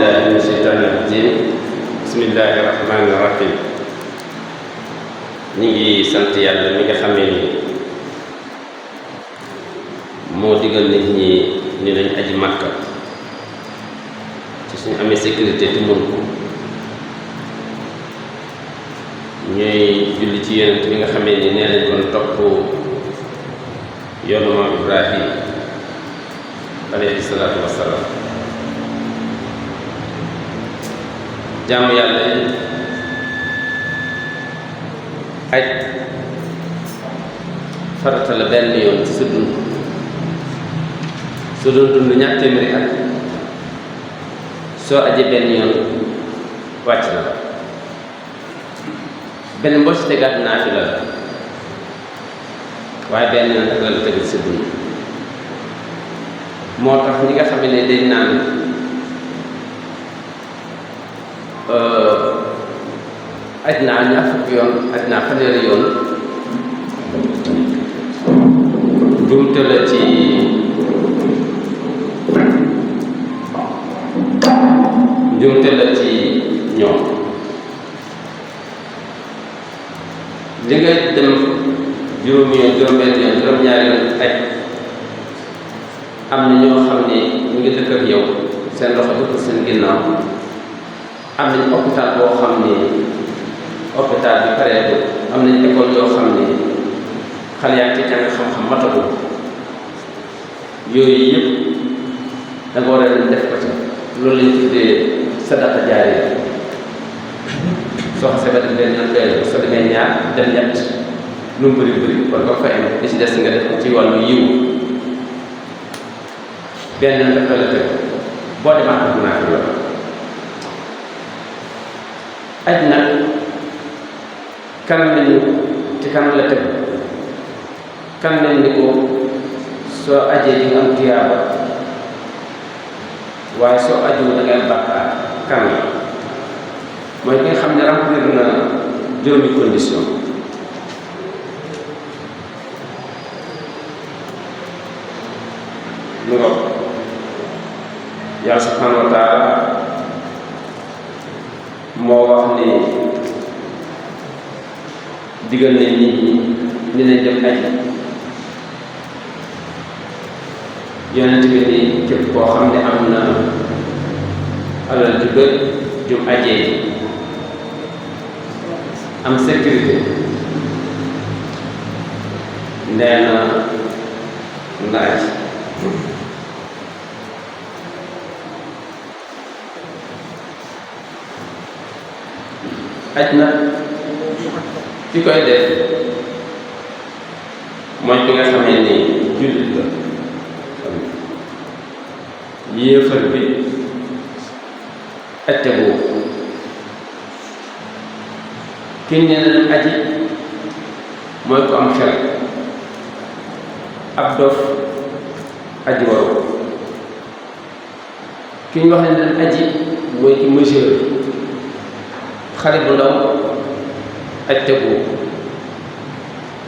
billahi min sheytaani rajim bismillahi rahmaani rahim. ñi ngi sant yàlla mi nga xamee ni moo digal nit ñi ni nañ aji Makka ci suñu amee sécurité te mun ko ñooy julli ci yonent bi nga xamee ni nee nañ kon topp yoonu maam Ibrahim alayhi salaatu wassalaam. jàmm yàlla aj farata la benn yoon ci sa dund. soo doon dund ñaar téeméeri at soo ajee benn yoon wàcc na la. benn boo ci tegaat naafila la waaye benn yoon rek la la tegal sa dund. moo tax ñi nga xam ne dañ naan aj naa ñaar fukki yoon aj naa fanweeri yoon jumte la ci ñoom. li nga dem juróomi yoon juróom-benn yoon juróom-ñaari yoon aj am na ñoo xam ne ñu ngi dëkk ak yow seen loxo dëkk seen ginnaaw. am nañ hôpital boo xam ne hôpital bi pareetul. am nañ école yoo xam ne xale yaa ngi ci jàng xam-xam matagul. yooyu yëpp da nga war a leen def ko ci loolu lañ tuddee sadaqa jaariya. soo xasee ba dem benn yoon doy la soo demee ñaar dem ñett lu mu bëri bëri war nga fa am li ci des nga def ci wàllu yiw benn yoon def la teg boo demaat ak naa fi loolu. aj nag kan nañu ci kan la teg kan nañ ni ko soo ajee di nga am tiyaaba waaye soo ajoo da ngay am bàkkaar kan la mooy ki nga xam ne remplir na juróomi condition. mu ngo yàlla subhanahu wa taala moo wax ni digal nañ nit ñi ni nañ dem aji. yonent bi ni képp koo xam ne am na alal ju bëri jum ajee am sécurité nee na nga aj. aj nag ki koy def mooy ki nga xamee ni jullit la. yéefar bi aj tegoo ki ñu ne leen aji mooy ko am xel. ab dof aji waru. ki ñu wax ne leen aji mooy ki majeur. xale bu ndaw aj tegoo.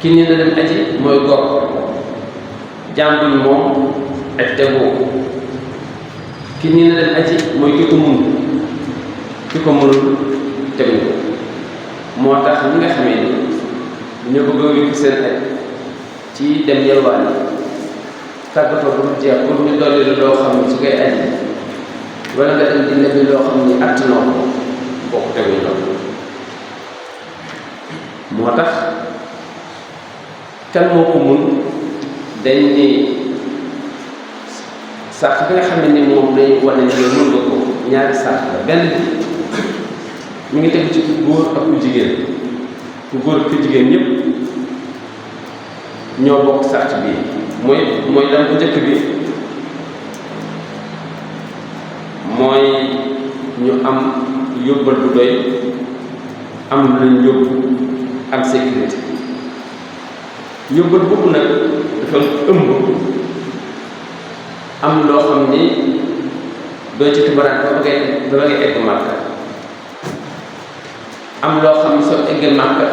ki ñu ne leen aji mooy gor. jàmbuñ moom aj tegoo. ki ñu ne leen aji mooy ki ko mun. ki ko mënul teguñ ko. moo tax ñi nga xamee ni ñoo bëgg a wékk seen aj ci dem yalwaani tàggatoo bu jeex pour ñu dolli la loo xam ne su koy aji wala nga dem di lebi loo xam ni att noo ko bokk teguñ loolu. moo tax kan moo ko mun dañ ni sàrt bi nga xam ne ni moom dañu wane ne mën nga ko ñaari sàrt la. benn bi mi ngi tegu ci ku góor ak ku jigéen. ku góor ak ku jigéen ñëpp ñoo bokk sàrt bi mooy lan bu njëkk bi mooy ñu am yóbbal bu doy am lu lañ yóbbu am sécurité. yóbbal boobu nag dafa ëmb am loo xam ni doo ci tubaraan ba ngay egg Màkka. am loo xam ne soo eggee Màkka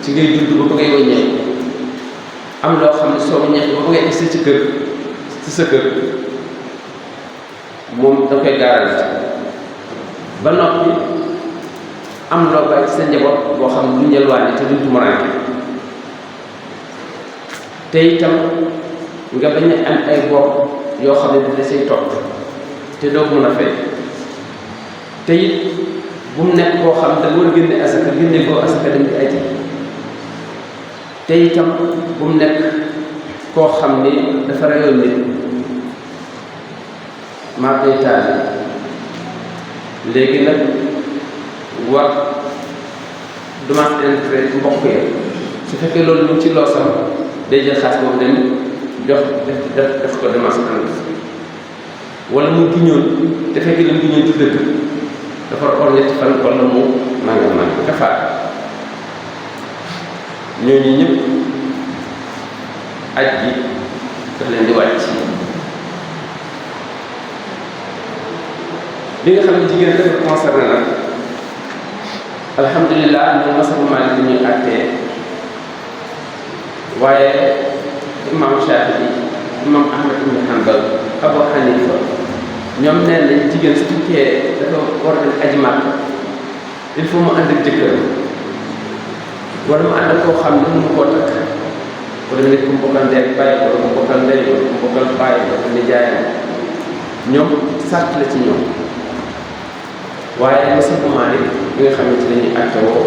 ci ngay judd ba ngay wëññeeku. am loo xam ne soo wëññeeku ba ngay egsi ci sa kër moom da koy garanti ba noppi am loo bàyyi ci sa njaboot boo xam ne du njëlwaane te duñ tumuraanke te itam nga bañ a am ay bor yoo xam ne dina say topp te doo ko mën a fay te it bu mu nekk koo xam ne da war a génne asaka génne koo asaka dem di aji te itam bu mu nekk koo xam ni dafa reyoon nit maa koy taal léegi nag war dommages intérêts mbokk ya su fekkee loolu ñu ci loosam day jël xaalis boobu dem jox def ko dommages intérêts wala mu giñoon te fekkee la mu giñoon ci dëkk dafa or ñetti fan wala mu man kafaat ñooñu ñëpp aj gi daf leen di wàcc li nga xam ne jigéen dafa concerné nag alhamdulilah ñoom masabu Maalik li ñuy àttee waaye imam Shaafi'i imam Ahmad ibn Hanbal Abu Hanifa ñoom nee nañ jigéen su tukkee dafa war a dem aji Màkka il faut mu ànd ak jëkkër wala mu ànd ak koo xam ne mënu koo takk wala nit ku mu bokkal ndey ak bàyyi wala mu bokkal ndey wala mu bokkal bàyyi wala nijaayam ñoom sàrt la ci ñoom waaye masabu Maalik bi nga xamante ne ñuy àttewoo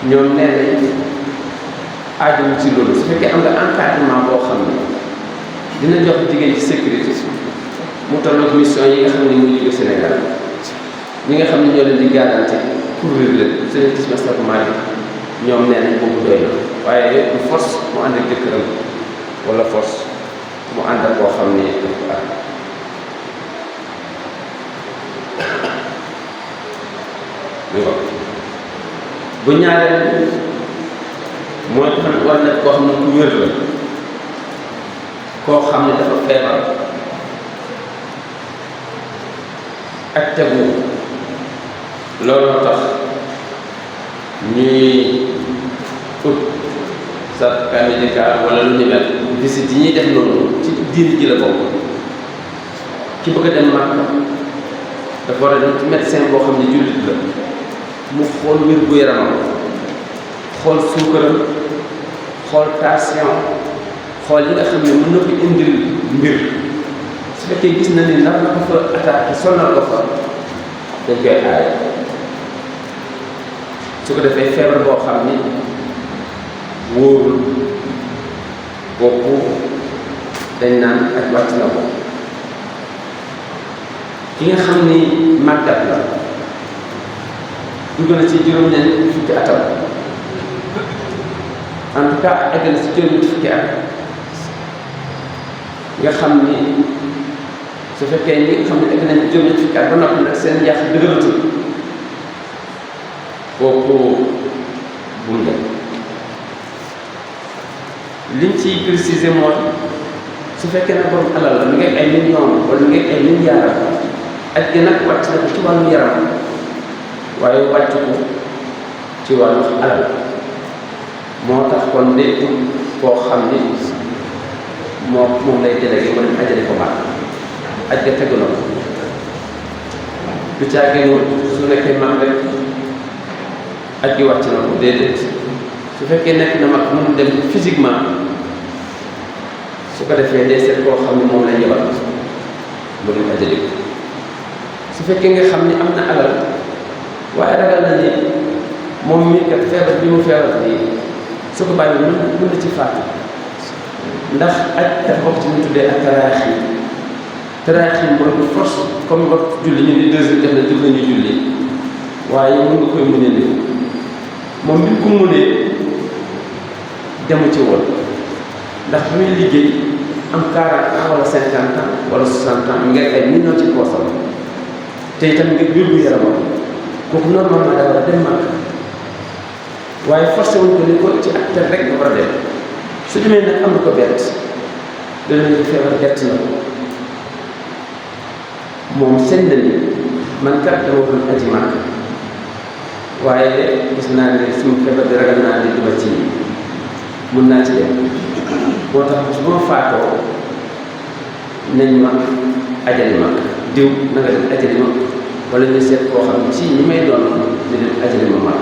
ñoom nee nañ aajowul ci loolu su fekkee am nga encadrement boo xam ne dina jox jigéen ci sécurité mu tolloog mission yi nga xam ne muy jóge Sénégal ñi nga xam ne ñoo leen di garanti couvrir leen seen gis masabu Maalik ñoom nee nañ boobu doy na waaye du force mu ànd ak jëkkëram wala force mu ànd ak koo xam ne daf ko ànd bu ñaareel mooy xam war na koo xam ne ku wér la koo xam ne dafa feebar ak tegu looloo tax ñuy ut certificat médical wala lu ni mel visite yi ñuy def noonu ci diini ji la bokk ki bëgg a dem Màkka dafa war a dem ci médecin boo xam ne jullit la mu xool wér-gu-yaramam xool suukaram xool tension xool yi nga xam ne mën na ko indil mbir su fekkee gis na ni nar na ko fa attaqué sonal ko fa dañ koy aay su ko defee feebar boo xam ni wóorul kooku dañ naan ak wàcc na ko ki nga xam ni màggat la dugg na ci juróom-ñeent fukki atam en tout cas egg na ci juróom-ñeent fukki at nga xam ni su fekkee ñi nga xam ne egg nañ ci juróom-ñeent fukki at ba noppi nag seen yàq dëgëratul kooku bu mu dem liñ ciy préciser mooy su fekkee ne borom alal la mi ngi ay millions wala mi ngi ay milliards ak gi nag wàcc na ko ci wàllu yaram waaye wàcc ko ci wàllu alal moo tax kon day ut koo xam ni moom lay délégué ma dem ajale ko mag aj ga tegu na ko du caagee su nekkee mag rek aj gi wàcc na ko déedéet su fekkee nekk na mag mënu dem physiquement su ko defee day seet koo xam ne moom lay yebal mu dem ajale ko su fekkee nga xam ni am na alal waaye ragal na ni moom mii kat feebar bi mu feebar nii su ko bàyyi mën na ci faatu ndax aj dafa bokk ci ñu tuddee ak taraaxi mooy bu force comme nga julli ñu ni 2 heures def na jël nañu julli waaye mën nga koy mënee ni moom bi ko mënee demu ci woon ndax bi muy liggéey am 40 ans wala 50 ans wala 60 ans mi ngi ay millions ci poosam te itam ngir wér gu yaramam kooku normalement daa war a dem Màkka waaye forcé wuñ ko ni ko ci ak tel rek nga war a dem su demee nag am na ko bett dana ñu feebar bett na ko moom seen na ni man kat dama doon aji Màkka waaye gis naa ne suñu feebar bi ragal naa ne duma ci mun naa ci dem moo tax su ma faatoo nañ ma ajali Màkka diw na nga dem ajali ma wala ñu seet koo xam ne ci ñi may doon di dem ajale ma mag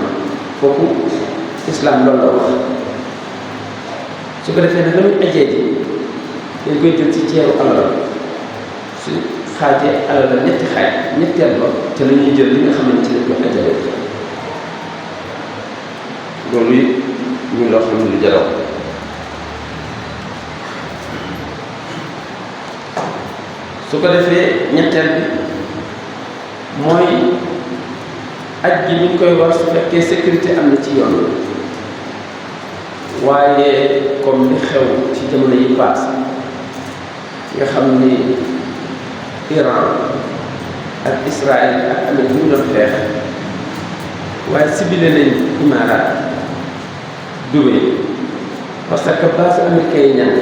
kooku islam loolu la wax. su ko defee nag la muy ajee ji dañ koy jël ci ceeru alal su xaajee alal la ñetti xaaj ñetteel ba te la ñuy jël li nga xam ne ci lañ koy ajale loolu it ñu loo xam ne lu jaraw. su ko defee ñetteel bi mooy aj gi ñu ngi koy war su fekkee sécurité am na ci yoon waaye comme li xew ci jamono yi paas nga xam ni Iran ak Israël ak Amérique ñu doon xeex waaye ciblé nañ Imaaraat Dubaï parce que base américain yi ñan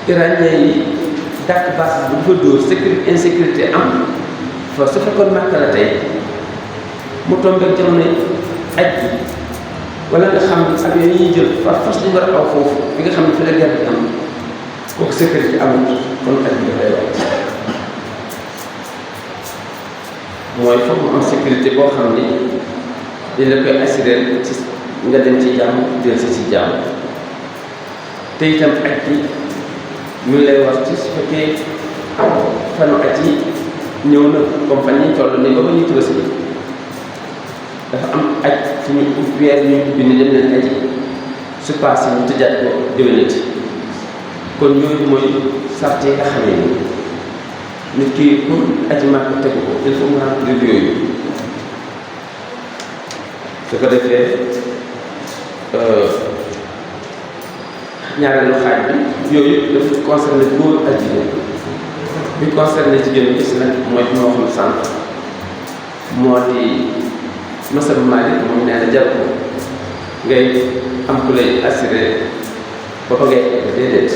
iranien yi dàq base bu dafa dóor sécurité insécurité am fa su fekkoon Makka la tey mu tombé jamono aj bi wala nga xam ni avion yi ñuy jël par force ñu war a aw foofu bi nga xam ne fi la guerre bi am kooku sécurité amul kon aj bi dafay wàcc. mooy foog mu am sécurité boo xam ni dañ la koy assurer ci nga dem ci jàmm jël si ci jàmm te itam aj bi ñu lay wax ci su fekkee fanu aj yi ñëw na comme fan ñi toll nii ba ñuy Tabaski bi dafa am aj suñu weer ñu ubbi ni dem leen aji su passé ñu tëjaat ko déwénati kon yooyu mooy sart yi nga xamee ni nit ki pour aji Makka tegu ko il faut mu remplir yooyu. su ko defee ñaareelu xaaj bi yooyu dafa concerné góor ak jigéen bi concerné jigéen gis nag mooy bi ma waxoon sànq moo di masal Maalik moom nee na jar ko ngay am ku lay assuré ba ba ngay déedéet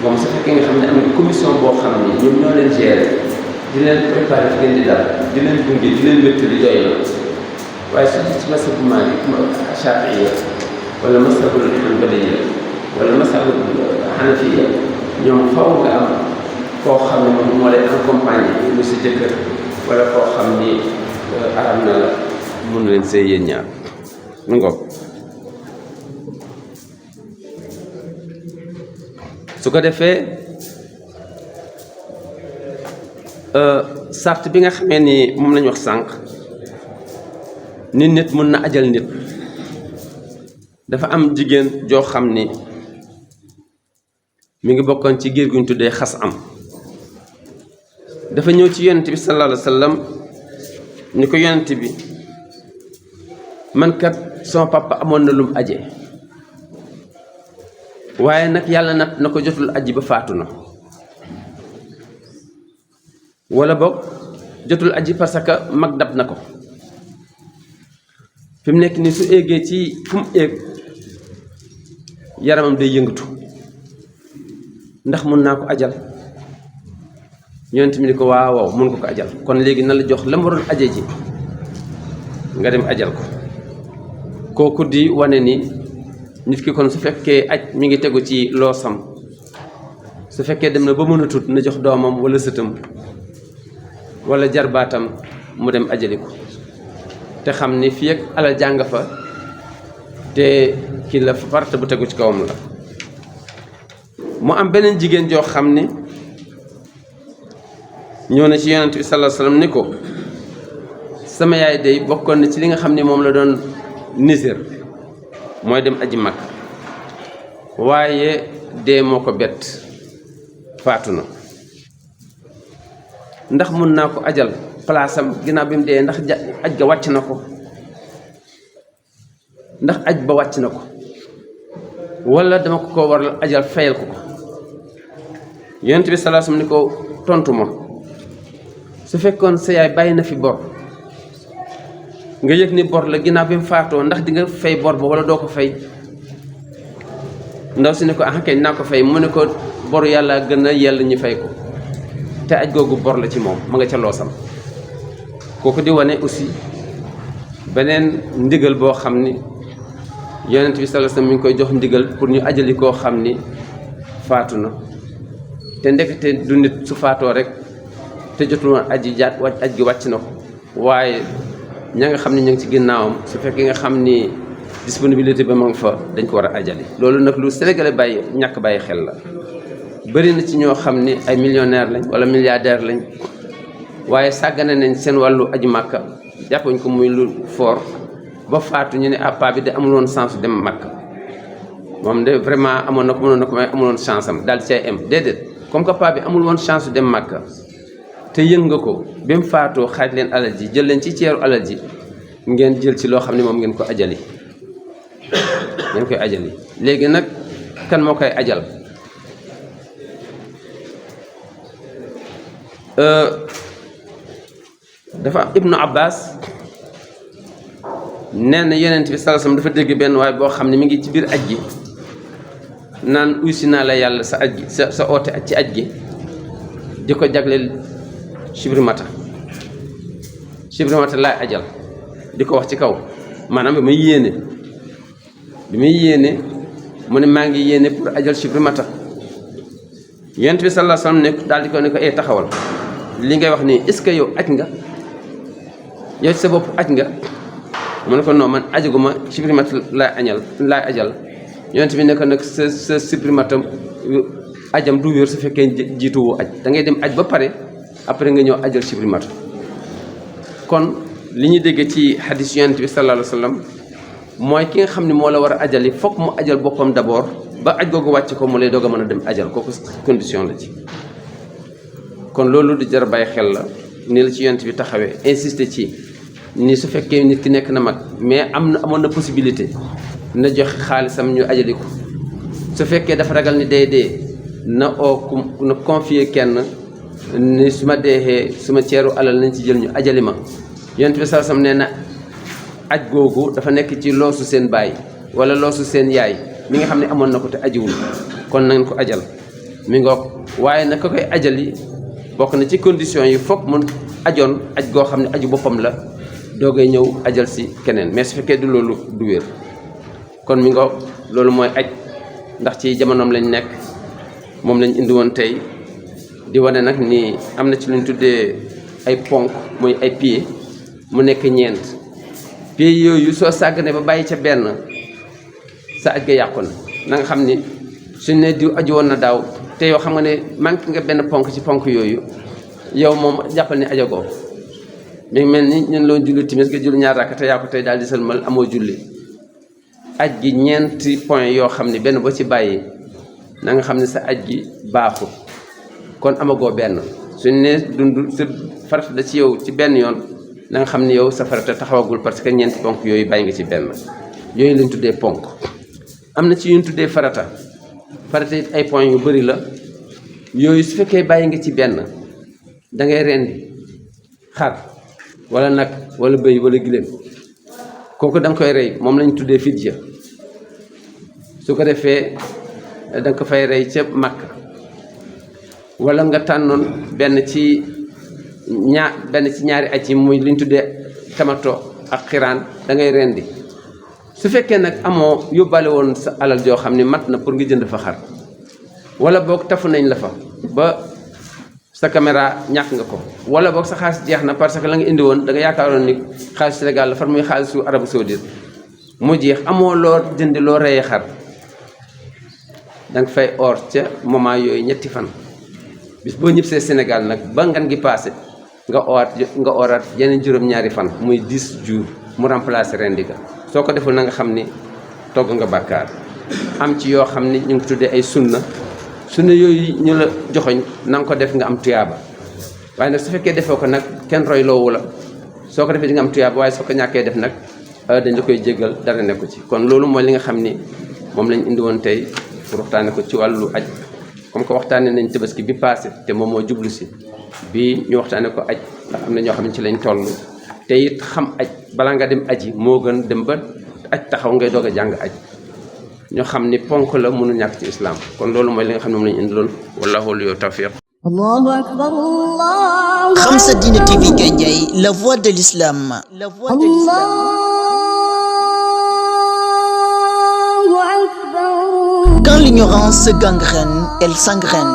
moom su fekkee nga xam ne am na commission boo xam ni ñoom ñoo leen gérer di leen préparé fi ngeen di dal di leen gunge di leen wéttali doy na waaye su ci masal Maalik Shaafi'i wala masabul Hanbali wala masabul Hanafi ñoom faw nga am koo xam ne moom moo lay accompagner mu si jëkkër wala koo xam ni aram na la mun leen see yéen ñaar mu ngoog. su ko defee sart bi nga xamee ni moom lañu wax sànq nit mun na ajal nit dafa am jigéen joo xam ni mi ngi bokkoon ci giir gu ñu tuddee xas am dafa ñëw ci yonent bi sallallahu alayhi wa sallam ni ko yonent bi man kat sama papa amoon na lum aje waaye nag yàlla nat na ko jotul aji ba faatu na wala boog jotul aji parce que mag dab na ko fi mu nekk nii su éegee ci fu mu éeg yaramam day yëngatu ndax mun naa ko ajal yonent mi ni ko waaw mun ko ajal kon léegi na la jox la mu waroon aje ji nga dem ajal ko kooku di wane ni nit ki kon su fekkee aj mi ngi tegu ci loosam su fekkee dem na ba mën a tut na jox doomam wala sëtam wala jarbaatam mu dem ajali ko te xam ni fii ak alal jàng fa te ki la farata bu tegu ci kawam la. mu am beneen jigéen joo xam ni ñëw na ci yonent bi sallallahu alayhi wasallam ni ko sama yaay day bokkoon na ci li nga xam ni moom la doon nisir mooy dem aji mag waaye dee moo ko bett faatu na ndax mun naa ko ajal palaasam ginnaaw bi mu dee ndax aj ga wàcc na ko ndax aj ba wàcc na ko wala dama ko war ajal fayal ko yonent bi sallallahu alayhi wasallam ni ko tontu ma su fekkoon sa yaay bàyyi na fi bor nga yëg ni bor la ginnaaw bi mu faatoo ndax di nga fay bor ba wala doo ko fay ndaw si ne ko ah kay naa ko fay mu ne ko boru yàlla gën a yell ñu fay ko te aj googu bor la ci moom ma nga ca loosam kooku di wane aussi beneen ndigal boo xam ni yonent bi sallallahu alayhi wasallam mi ngi koy jox ndigal pour ñu ajali koo xam ni faatu na te ndekete du nit su faatoo rek te jotul woon aji jaat wàcc aj gi wàcc na ko waaye ña nga xam ne ñu ngi ci ginnaawam su fekkee nga xam ni disponibilité ba ma nga fa dañ ko war a ajali loolu nag lu Sénégalais bàyyi ñàkk bàyyi xel la bëri na ci ñoo xam ni ay millionnaire lañ wala milliardaire lañ waaye sàggane nañ seen wàllu aju màkka jàppuñ ko muy lu fort ba faatu ñu ne paa bi de amul woon chance dem màkka moom de vraiment amoon na ko mënoon na ko may amul woon chance am daal di cay am déedéet comme que paa bi amul woon chance dem màkka te yëng nga ko bi mu faatoo xaaj leen alal ji jël leen ci ceeru alal ji ngeen jël ci loo xam ne moom ngeen ko ajali ngeen koy ajali léegi nag kan moo koy ajal dafa am Ibnu Abbas nee na Yonent bi sallallahu alayhi wasallam dafa dégg benn waaye boo xam ne mi ngi ci biir aj gi naan uysi naa la yàlla sa aj gi sa oote aj ci aj gi di ko jagleel Chibrimata laay ajal di ko wax ci kaw maanaam bi muy yéene mu ne maa ngi yéene pour ajal Chibrimata Yonent bi sallallahu alayhi wasallam ne daal di ko ne ko taxawal li ngay wax nii est-ce que yow aj nga yow ci sa bopp aj nga mu ne ko non man ajaguma Chibrimata laay ajal Yonent bi ne ko nag sa Chibrimata ajam du wér su fekkee jiituwoo aj da ngay dem aj ba pare après nga ñëw ajal Chibrimata kon li ñu dégg ci hadis Yonent bi sallallahu alayhi wasallam mooy ki nga xam ne moo la war a ajali fokk mu ajal boppam d'abord ba aj googu wàcc ko mu lay doog a mën a dem ajal kooku condition la ci kon loolu di jar bàyyi xel la ni la ci Yonent bi taxawee insister ci ni su fekkee nit ki nekk na mag mais amoon na possibilité na joxe xaalisam ñu ajali ko su fekkee dafa ragal ni dee na confier kenn ni su ma deexee suma ceeru alal nañ ci jël ñu ajali ma Yonent bi sallallahu alayhi wasallam nee na aj googu dafa nekk ci loosu seen baay wala loosu seen yaay mi nga xam ne amoon na ko te ajiwul kon nañ ko ajal mi ngoog waaye nag ko koy ajali bokk na ci conditions yi foog mun ajoon aj goo xam ne aju boppam la doogay ñëw ajal si keneen mais su fekkee du loolu du wér kon mi ngoog loolu mooy aj ndax ci jamonoom lañ nekk moom lañ indi woon tey di wane nag ni am na ci lu ñu tuddee ay ponk muy ay pied mu nekk ñeent pied yooyu soo sàgganee ba bàyyi ca benn sa aj ga yàqu na nga xam ni suñ ne diw aju woon na daaw te yow xam nga ne manqué nga benn ponk ci ponk yooyu yow moom jàppal ni ajagoo mi ngi mel ni ñun loon julli timis nga julli ñaar rakk te yaa ko tey daal di sëlmal amoo julli aj gi ñeenti point yoo xam ne benn boo ci bàyyi na nga xam ne sa aj gi baaxul kon amagoo benn suñ ne dund sa farata da ci yow ci benn yoon na nga xam ne yow sa farata taxawagul parce que ñeenti ponk yooyu bàyyi nga ci benn yooyu lañ tuddee ponk am na ci yuñ tuddee farata it ay point yu bari la yooyu su fekkee bàyyi nga ci benn da ngay rendi xar wala nag wala bëy wala giléem kooku da nga koy rey moom lañ tuddee fidya su ko defee da nga ko fay rey ca Makka wala nga tànnoon benn ci ñaari aj yi muy liñ tuddee tamato ak xiraan da ngay rendi su fekkee nag amoo yóbbaale woon sa alal joo xam ne mat na pour nga jënd fa xar wala boog tafu nañ la fa ba sa caméra ñàkk nga ko wala boog sa xaalis jeex na parce que la nga indi woon da nga yaakaaroon ni xaalis Sénégal la far muy xaalisu Arabie Saoudite mu jeex amoo loo jënd loo reyee xar danga fay or ca moment yooyu ñetti fan bis boo ñibbisee Sénégal nag ba ngan gi passé nga oraat yeneen juróom-ñaari fan muy 10 jours mu remplacer rendi ga soo ko deful na nga xam ni togg nga bàkkaar am ci yoo xam ni ñu ngi tuddee ay sunna yooyu ñu la joxoñ na nga ko def nga am tuyaaba waaye nag su fekkee defoo ko nag kenn roy loowu la soo ko defee di nga am tuyaaba waaye soo ko ñàkkee def nag dañ la koy jéggal dara nekku ci kon loolu mooy li nga xam ni moom lañ indi woon tey pour waxtaane ko ci wàllu aj comme que waxtaane nañ tabaski bi passé te moom moo jublu si bi ñu waxtaane ko aj ndax am na ñoo xam ne ci lañ toll te it xam aj balaa nga dem aji moo gën dem ba aj taxaw ngay doog a jàng aj ñoo xam ni ponk la mënu ñàkk ci islam kon loolu mooy li nga xam ne moom lañu indi loon wallahu liyu tawfiq. Allahu akbar Allah. Khamsa Dine TV Gandiaye, la voix de l'islam. Allahu akbar. Quand l'ignorance gangrène, elle s'engraine.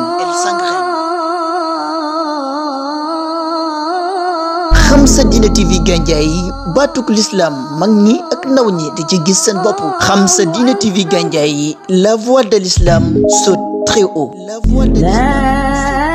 Xam Sa Diine TV Gandiaye baatuk l'islam mag ñi ak ndaw ñi di ci gis seen bopp. Xam Sa Diine TV Gandiaye la voix de l'islam saute très haut. La voix de l'islam.